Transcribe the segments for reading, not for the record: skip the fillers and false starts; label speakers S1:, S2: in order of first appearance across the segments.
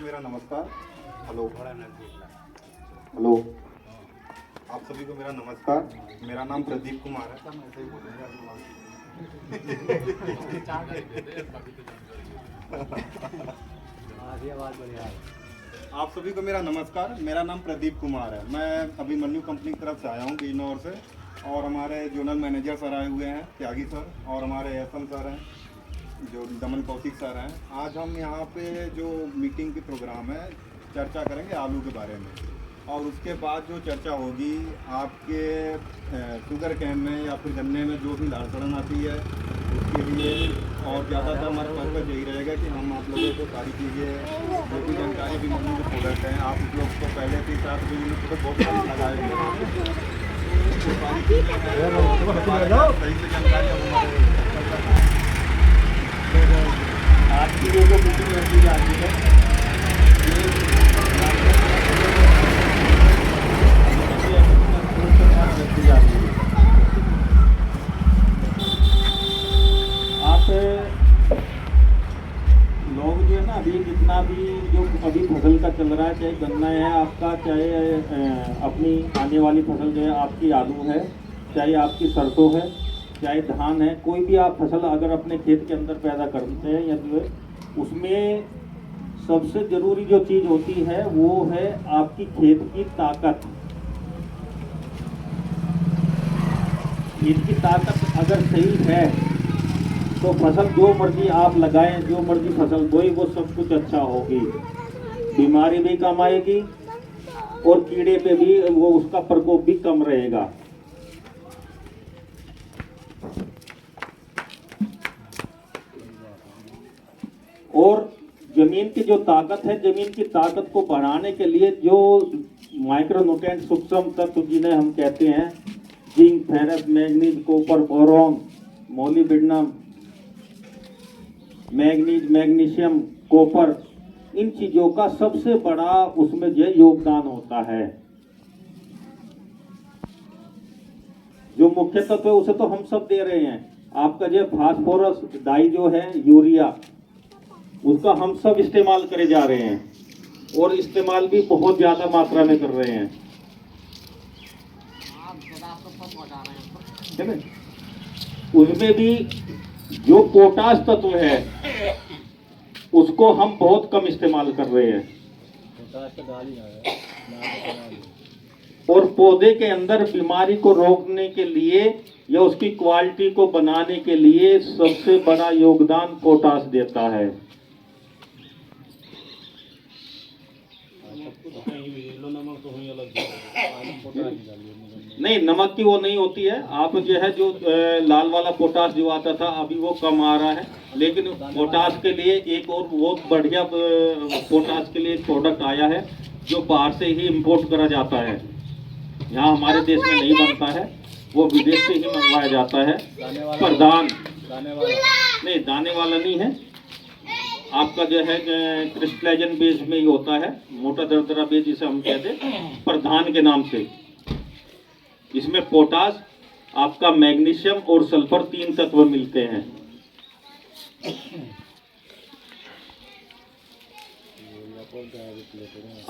S1: मेरा नमस्कार। Hello hello, आप सभी को मेरा नमस्कार। मेरा नाम प्रदीप कुमार है। मैं ऐसे ही बोलूँगा आप सभी को मेरा नमस्कार। मेरा नाम प्रदीप कुमार है। मैं अभिमन्यु कंपनी की तरफ से आया हूँ बीजनौर से, और हमारे जोनल मैनेजर सर आए हुए हैं, त्यागी सर, और हमारे एसएम सर हैं जो दमन कौशिक सर हैं। आज हम यहाँ पे जो मीटिंग की प्रोग्राम है, चर्चा करेंगे आलू के बारे में, और उसके बाद जो चर्चा होगी आपके शुगर कैन में या फिर गन्ने में जो भी लाल सड़न आती है उसके लिए। और ज़्यादातर हमारा फोकस यही रहेगा कि हम आप लोगों को सारी चीज़ें जो भी जानकारी भी मम्मी के प्रोडक्ट हैं, आप लोग को पहले से साथ भी बहुत सारी लगाए हुए हैं, तो सारी चीज़ें सही से जानकारी अब हमारे आज की जो मीटिंग रखी जाती है, आप लोग जो है ना, अभी जितना भी जो अभी फसल का चल रहा है, चाहे गन्ना है आपका, चाहे अपनी आने वाली फसल जो है आपकी आलू है, चाहे आपकी सरसों है, चाहे धान है, कोई भी आप फसल अगर अपने खेत के अंदर पैदा करते हैं या जो है, उसमें सबसे ज़रूरी जो चीज़ होती है वो है आपकी खेत की ताकत। खेत की ताकत अगर सही है तो फसल जो मर्जी आप लगाएं, जो मर्जी फसल बोई, वो सब कुछ अच्छा होगी, बीमारी भी कम आएगी और कीड़े पे भी वो उसका प्रकोप भी कम रहेगा। और जमीन की जो ताकत है, जमीन की ताकत को बढ़ाने के लिए जो माइक्रोन्यूट्रिएंट सूक्ष्म तत्व जिन्हें हम कहते हैं, zinc, ferrous, manganese, copper, boron, molybdenum, manganese, magnesium, copper, इन चीजों का सबसे बड़ा उसमें जो योगदान होता है। जो मुख्य तत्व है उसे तो हम सब दे रहे हैं। आपका जो फास्फोरस डाई जो है, यूरिया, उसका हम सब इस्तेमाल करे जा रहे हैं और इस्तेमाल भी बहुत ज्यादा मात्रा में कर रहे हैं, है ना? उसमें भी जो पोटाश तत्व है उसको हम बहुत कम इस्तेमाल कर रहे हैं। और पौधे के अंदर बीमारी को रोकने के लिए या उसकी क्वालिटी को बनाने के लिए सबसे बड़ा योगदान पोटाश देता है। नहीं, नमक की वो नहीं होती है। आप जो है जो लाल वाला पोटाश जो आता था अभी वो कम आ रहा है, लेकिन पोटाश के लिए एक और बहुत बढ़िया पोटाश के लिए प्रोडक्ट आया है जो बाहर से ही इंपोर्ट करा जाता है, यहाँ हमारे देश में नहीं बनता है, वो विदेश से ही मंगवाया जाता है। प्रधान नहीं, दाने वाला नहीं है, आपका जो है क्रिस्टलाइजन बेस में ही होता है, मोटा दरदरा बेस जिसे हम कहते हैं, प्रधान के नाम से। इसमें पोटाश, आपका मैग्नीशियम और सल्फर 3 तत्व मिलते हैं।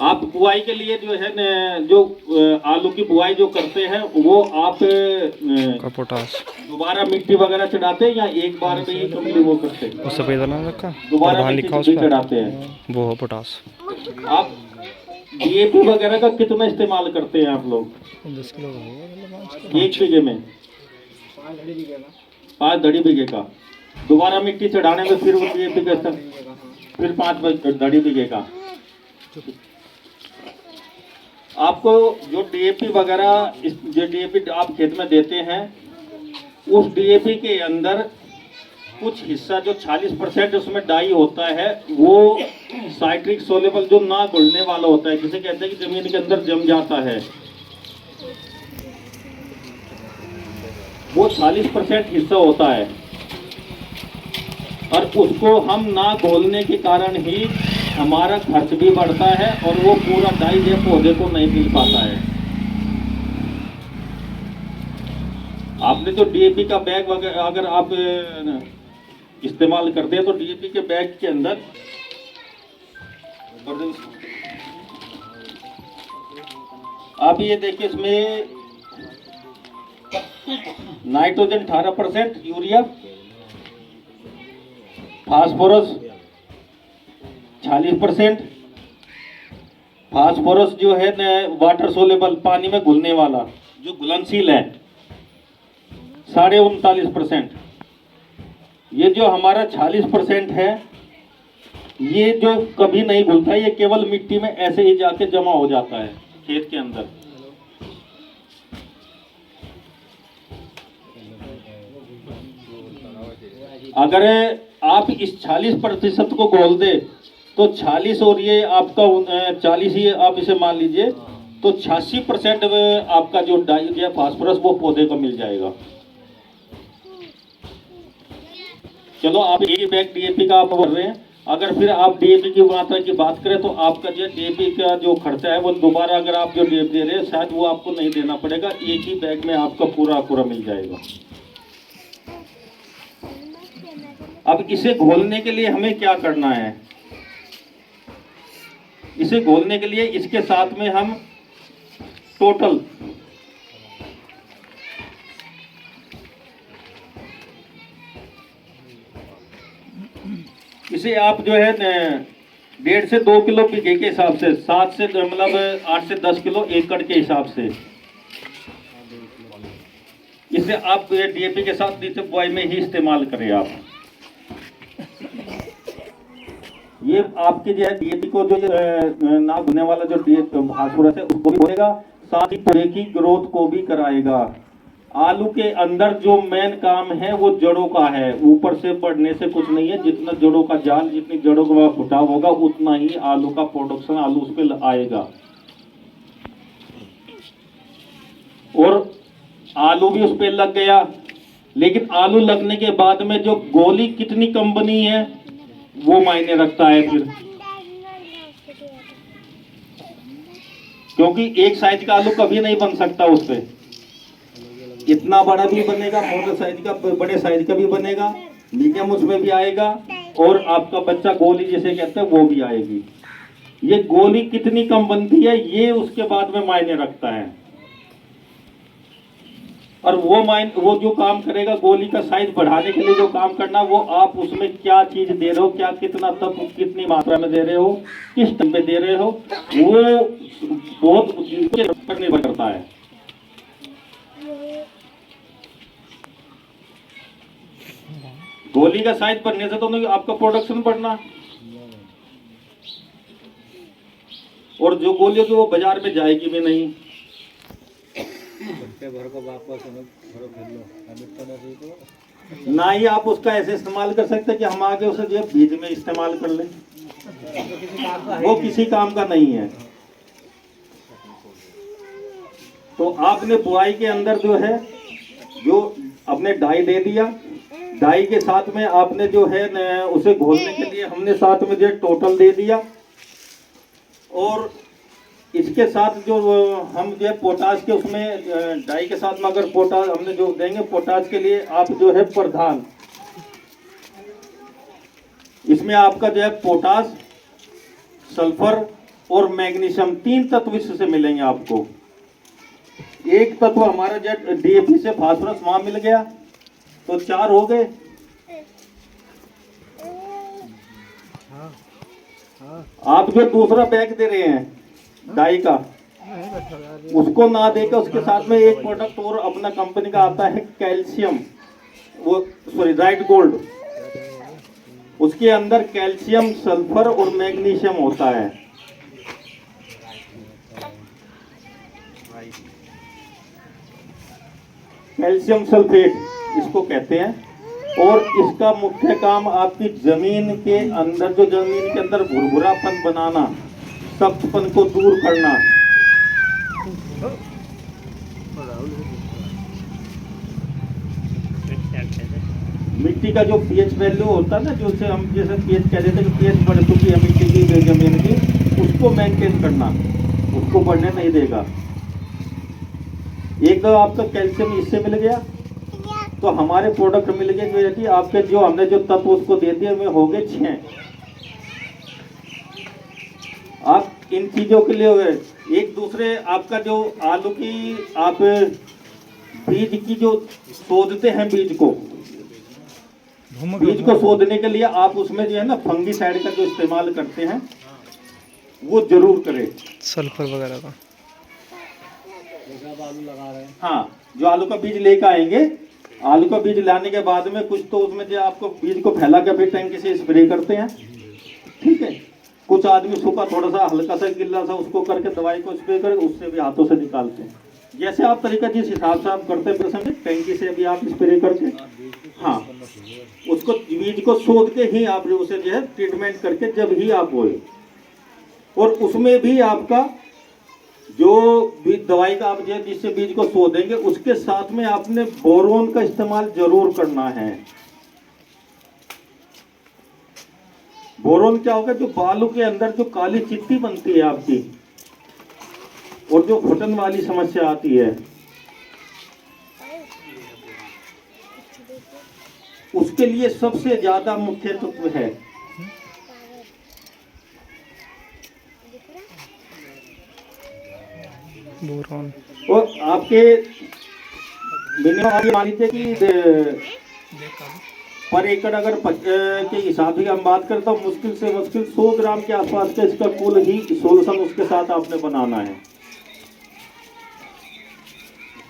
S1: आप बुआई के लिए जो है न, जो आलू की बुआई जो करते हैं वो आप
S2: पोटाश
S1: दोबारा मिट्टी वगैरह चढ़ाते हैं या एक बार में ही कम्प्लीट वो करते हैं?
S2: उस सफेद नाम रखा,
S1: दोबारा
S2: लिखा उस
S1: मिट्टी
S2: पर,
S1: चढ़ाते हैं,
S2: वो है पोटाश।
S1: आप डीएपी वगैरह का कितना इस्तेमाल करते हैं आप लोग?
S2: 10 किलो
S1: एक बीघे में 5 धड़ी बीघे का। दोबारा मिट्टी चढ़ाने में फिर वो डीएपी का फिर 5 धड़ी बीघे का। आपको जो डीएपी वगैरह, जो डीएपी आप खेत में देते हैं, उस डीएपी के अंदर कुछ हिस्सा जो 40% उसमें डाई होता है, वो साइट्रिक सोलेबल जो ना घुलने वाला होता है, जिसे कहते हैं कि जमीन के अंदर जम जाता है, वो 40% हिस्सा होता है। और उसको हम ना घोलने के कारण ही हमारा खर्च भी बढ़ता है और वो पूरा डाई जो पौधे को नहीं मिल पाता है। आपने जो डीएपी का बैग वगैरह अगर आप इस्तेमाल करते हैं तो डीएपी के बैग के अंदर
S3: आप ये देखिए, इसमें नाइट्रोजन 18%, यूरिया, फास्फोरस 40%, फास्फोरस जो है वाटर सोलेबल, पानी में घुलने वाला, जो घुलनशील है, 39.5%। ये जो हमारा 40% है, ये जो कभी नहीं घुलता, ये केवल मिट्टी में ऐसे ही जाके जमा हो जाता है खेत के अंदर। अगर आप इस 40% को घोल दे तो 40 और ये आपका 40 ही आप इसे मान लीजिए, तो 86% आपका जो डाई या फास्फोरस वो पौधे को मिल जाएगा। चलो आप एक बैग डीएपी का आप बोल रहे हैं, अगर फिर आप डीएपी की मात्रा की बात करें तो आपका जो डीएपी का जो खर्चा है वो दोबारा अगर आप जो डीएपी दे रहे हैं शायद वो आपको नहीं देना पड़ेगा, एक ही बैग में आपका पूरा मिल जाएगा। अब इसे घोलने के लिए हमें क्या करना है? इसे घोलने के लिए इसके साथ में हम टोटल इसे आप जो है 1.5 से 2 किलो बीघे के हिसाब से, 7 से मतलब 8 से 10 किलो एकड़ के हिसाब से इसे आप डीएपी के साथ नीचे बुआई में ही इस्तेमाल करें। आप ये आपके जो है डीएपी को जो ना भुनने वाला जो फास्फोरस है उसको भी भरेगा, साथ ही पौधे की ग्रोथ को भी कराएगा। आलू के अंदर जो मेन काम है वो जड़ों का है, ऊपर से बढ़ने से कुछ नहीं है। जितना जड़ों का जाल, जितनी जड़ों का फुटाव होगा उतना ही आलू का प्रोडक्शन, आलू उस पर आएगा। और आलू भी उस पर लग गया, लेकिन आलू लगने के बाद में जो गोली कितनी कम बनी है वो मायने रखता है फिर, क्योंकि एक साइज का आलू कभी नहीं बन सकता उस पे। इतना बड़ा भी बनेगा, मोटे साइज का, बड़े साइज का भी बनेगा, मीडियम उसमें भी आएगा, और आपका बच्चा गोली जिसे कहते हैं वो भी आएगी। ये गोली कितनी कम बनती है ये उसके बाद में मायने रखता है। और वो जो काम करेगा गोली का साइज बढ़ाने के लिए जो काम करना, वो आप उसमें क्या चीज दे रहे हो, क्या कितना तत्व कितनी मात्रा में दे रहे हो, किस टाइम पे दे रहे हो, वो बहुत पर निर्भर करता है। गोली का साइज बढ़ने से तो नहीं आपका प्रोडक्शन बढ़ना, और जो गोली होगी वो बाजार में जाएगी भी नहीं। ना ही आप उसका ऐसे इस्तेमाल कर सकते कि हम आगे उसे जो है बीज में इस्तेमाल कर लें, वो किसी काम का नहीं है। तो आपने बुआई के अंदर जो है जो अपने डाई दे दिया, डाई के साथ में आपने जो है उसे घोलने के लिए हमने साथ में जो टोटल दे दिया, और इसके साथ जो हम जो है पोटाश के उसमें डाई के साथ में अगर पोटाश हमने जो देंगे, पोटाश के लिए आप जो है प्रधान, इसमें आपका जो है पोटाश, सल्फर और मैग्नीशियम 3 तत्व इससे मिलेंगे आपको। एक तत्व हमारा जो डीएपी से फास्फोरस वहां मिल गया तो 4 हो गए। आप जो दूसरा बैग दे रहे हैं डाई का, उसको ना देकर उसके साथ में एक प्रोडक्ट और अपना कंपनी का आता है कैल्शियम, वो सॉरी राइट गोल्ड, उसके अंदर कैल्शियम, सल्फर और मैग्नीशियम होता है। कैल्शियम सल्फेट इसको कहते हैं, और इसका मुख्य काम आपकी जमीन के अंदर, जो जमीन के अंदर भुरभुरापन बनाना, सख्तपन को दूर करना। मिट्टी का जो पीएच वैल्यू होता है ना, जो से हम जैसे पीएच कह देते हैं कि पीएच बढ़ चुकी है मिट्टी की, जमीन की, उसको मेंटेन करना, उसको बढ़ने नहीं देगा। एक तो आपका कैल्शियम इससे मिल गया, तो हमारे प्रोडक्ट मिल गए जो है कि आपके जो हमने जो तत्व उसको दे दिए वे हो गए 6। आप इन चीजों के लिए एक दूसरे आपका जो आलू की आप बीज की जो शोधते हैं बीज को शोधने के लिए आप उसमें जो है ना फंगीसाइड का जो इस्तेमाल करते हैं वो जरूर करें।
S2: सल्फर वगैरह का।
S3: हाँ, जो आलू का बीज लेकर आएंगे, आलू का बीज लाने के बाद में कुछ तो उसमें जो आपको बीज को फैला के फिर टैंकी से स्प्रे करते हैं, ठीक है। कुछ आदमी सूखा थोड़ा सा हल्का सा गिल्ला सा उसको करके दवाई को स्प्रे करके उससे भी हाथों से निकालते हैं। जैसे आप तरीका जिस हिसाब से आप करते हैं समझे, टैंकी से भी आप स्प्रे करके, हाँ, उसको बीज को शोध के ही आप उसे जो है ट्रीटमेंट करके जब ही आप बोए। और उसमें भी आपका जो दवाई का आप जो जिससे बीज को शोधेंगे उसके साथ में आपने बोरोन का इस्तेमाल जरूर करना है। बोरोन क्या होगा, जो बालू के अंदर जो काली चिट्टी बनती है आपकी और जो फटन वाली समस्या आती है, उसके लिए सबसे ज्यादा मुख्य तत्व है
S2: बोरॉन।
S3: और आपके मिनिमम आप ये मान लीजिए कि पर एकड़ अगर के हिसाब से हम बात करता हूँ, मुश्किल से मुश्किल 100 ग्राम के आसपास का इसका कुल ही सोल्यूशन उसके साथ आपने बनाना है।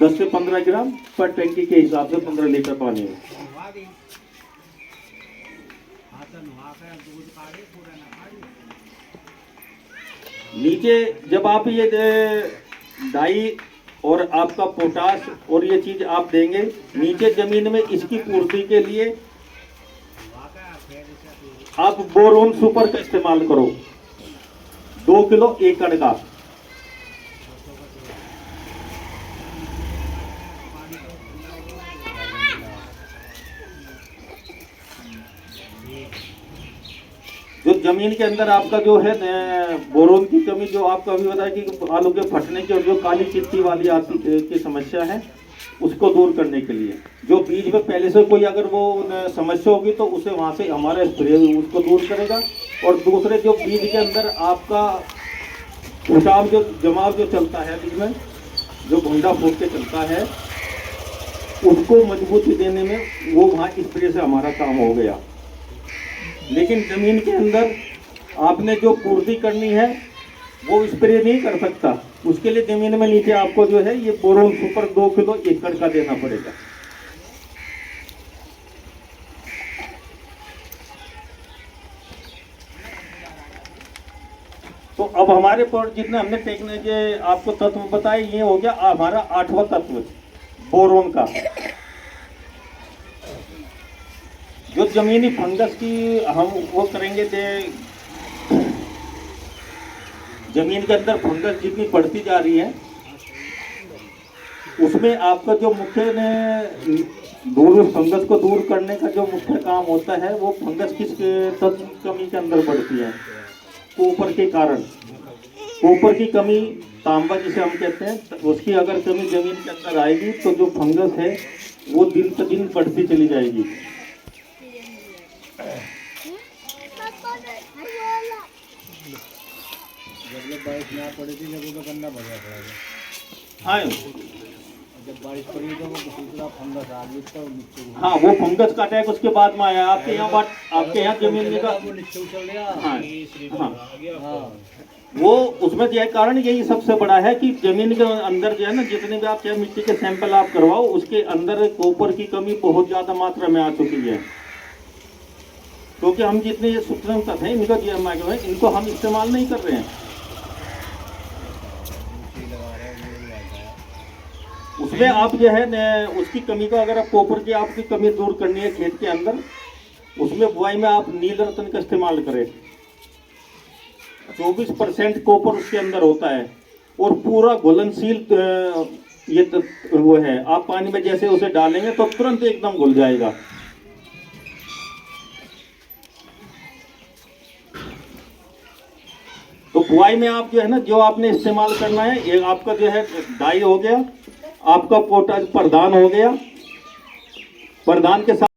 S3: 10 से 15 ग्राम पर टैंकी के हिसाब से 15 लीटर पानी में। नीचे जब आप ये डाई और आपका पोटाश और ये चीज आप देंगे नीचे जमीन में, इसकी पूर्ति के लिए आप बोरोन सुपर का इस्तेमाल करो 2 किलो एकड़ का। जो जमीन के अंदर आपका जो है बोरोन की कमी, जो आपको अभी बताया कि आलू के फटने की और जो काली चिट्टी वाली आती की समस्या है, उसको दूर करने के लिए जो बीज में पहले से कोई अगर वो समस्या होगी तो उसे वहां से हमारा स्प्रे उसको दूर करेगा। और दूसरे जो बीज के अंदर आपका उठाव जो जमाव जो चलता है बीज में, जो भुंडा फूट के चलता है, उसको मजबूती देने में वो वहाँ स्प्रे से हमारा काम हो गया। लेकिन जमीन के अंदर आपने जो पूर्ति करनी है वो स्प्रे नहीं कर सकता, उसके लिए जमीन में नीचे आपको जो है ये बोरोन सुपर 2 किलो एकड़ का देना पड़ेगा। तो अब हमारे पर जितने हमने टेक्निक आपको तत्व बताए, ये हो गया हमारा 8वां तत्व बोरोन का। जो जमीनी फंगस की हम वो करेंगे, जमीन के अंदर फंगस जितनी बढ़ती जा रही है उसमें आपका जो मुख्य फंगस को दूर करने का जो मुख्य काम होता है, वो फंगस किस तत्व की कमी के अंदर बढ़ती है? कॉपर के कारण। कॉपर की कमी, तांबा जिसे हम कहते हैं, उसकी अगर कमी जमीन के अंदर आएगी तो जो फंगस है वो दिन पर दिन बढ़ती चली जाएगी।
S4: जब बारिश ना पड़ी थी जब तो गन्ना भरा पड़ा।
S3: हाँ,
S4: जब बारिश पड़ी तो वो दूसरा फंगस आ गई तो नीचे।
S3: हाँ, वो फंगस का अटैक उसके बाद में आया आपके यहाँ। बात आपके यहाँ जमीन का
S4: वो नीचे उछल गया।
S3: हाँ,
S4: हाँ,
S3: वो उसमें यह कारण यही सबसे बड़ा है कि जमीन के अंदर जो है ना, जितने भी आप चाहे मिट्टी के सैंपल आप करवाओ, उसके अंदर कॉपर की कमी बहुत ज्यादा मात्रा में आ चुकी है। क्योंकि हम जितने ये सूक्ष्म तत्व हैं इनका जो है इनको हम इस्तेमाल नहीं कर रहे हैं। उसमें आप जो है उसकी कमी को, अगर आप कॉपर की आपकी कमी दूर करनी है खेत के अंदर, उसमें बुआई में आप नील रतन का इस्तेमाल करें। 24% कॉपर उसके अंदर होता है और पूरा घुलनशील ये वो है। आप पानी में जैसे उसे डालेंगे तो तुरंत एकदम घुल जाएगा। तो बुआई में आप जो है ना, जो आपने इस्तेमाल करना है, ये आपका जो है डाई हो गया, आपका पोटाश प्रधान हो गया। प्रधान के साथ